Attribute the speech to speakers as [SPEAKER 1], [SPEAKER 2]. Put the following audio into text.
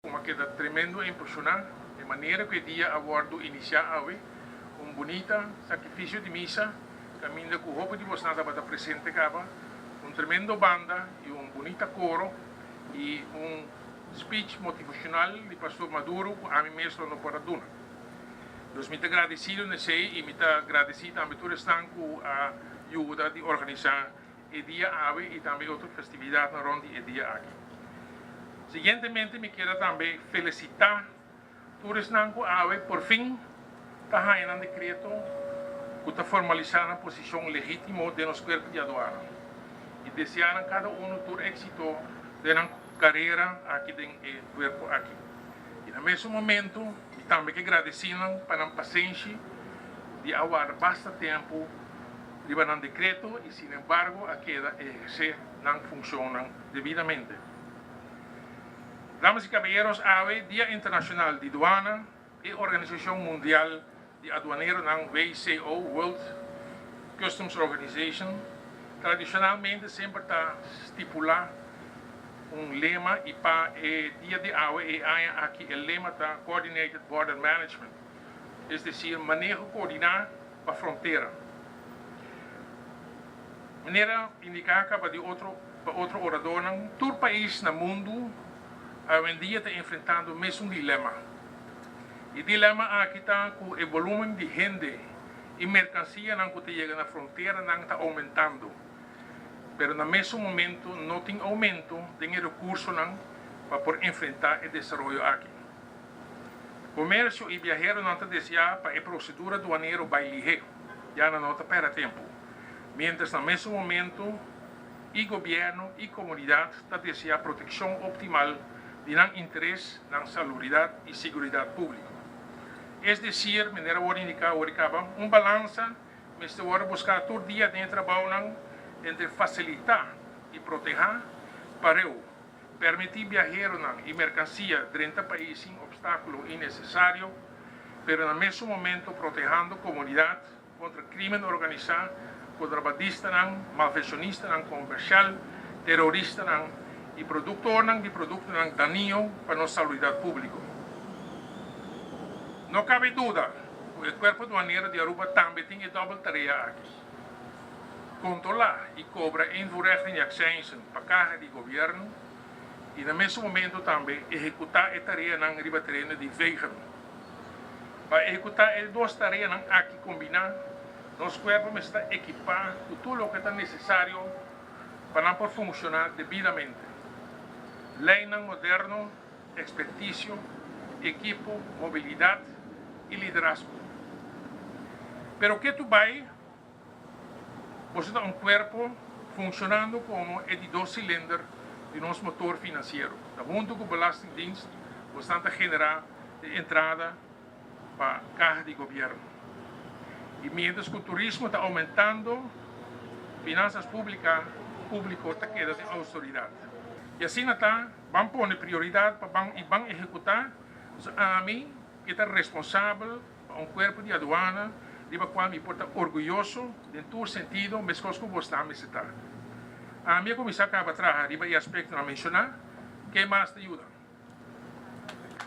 [SPEAKER 1] Uma queda tremendo e impressionante, de maneira que o dia abordo iniciar hoje, bonita sacrifício de missa, caminho com o roupa de vocês para presente capa, tremendo banda e bonita coro e speech motivacional de pastor Maduro a mim mesmo no Paraduna. Nós muito agradecido nesse e muito agradecido também por estar com a ajuda de organizar o dia hoje e também outra festividade na ronda o dia aqui. Seguintemente, me quero também felicitar todos nanco ave por fim está saindo um decreto que está formalizando a posição legítima de nosso corpo de aduana e desejar a cada todo êxito da carreira aqui dentro do corpo aqui. E no mesmo momento, também que agradecemos para a paciência de aguardar bastante tempo de um decreto e, sin embargo, a queda não funciona devidamente. Damas e caballeros, hoje, Dia Internacional de Aduana e Organização Mundial de Aduaneiros, WCO, World Customs Organization, tradicionalmente sempre está estipulado lema e para o dia de hoje aqui o lema está Coordinated Border Management, é decir, manejo coordenado para a fronteira. Maneira indicada para outro orador, todo país no mundo hoje em dia está enfrentando o mesmo dilema. O dilema aqui está com o volume de gente e mercancia que chega na fronteira está aumentando. Mas no mesmo momento não tem aumento de recursos para poder enfrentar o desenvolvimento aqui. Comércio e viajeiro não estão desejados para a procedura aduaneira vai ligeiro, já não está para tempo. Mientras no mesmo momento, o governo e a comunidade estão desejando proteção optimal de interesse na salubridade e segurança pública. É decir, de maneira indicar balança, mas se buscar todo dia de trabalho entre facilitar e proteger para permitir viajeros e mercancia dentro do país sem obstáculo innecessário, mas no mesmo momento protegendo a comunidade contra crime organizado, contrabandista, malfeccionista, comercial, terrorista e produtor de produtos daninhos para a saúde pública. Não cabe dúvida, o corpo aduaneiro de Aruba também tem a dupla tarefa aqui. Controlar e cobrar invoerrechten e acções para a carga de governo e no mesmo momento também executar a tarefa na ribaterreno de veículo. Para executar as duas tarefas aqui combinadas, nosso corpo está equipado com tudo o que é necessário para poder funcionar devidamente. Lei moderno, expertício, equipo, mobilidade e liderazgo. Pero o que tu vai? Você tem corpo funcionando como é de 2 cilindros de nosso motor financeiro. Junto com o Belastingdienst, você está generando entrada para a carga de governo. E mientras que o turismo está aumentando, finanças públicas está quedando de autoridade. E assim está, vamos pôr prioridade e vamos executar a mim, que está responsável por corpo de aduana, de qual me porta orgulhoso em todo sentido, mas que você está. A minha comissão acaba de trabalhar e aspecto a mencionar, que mais te ajuda?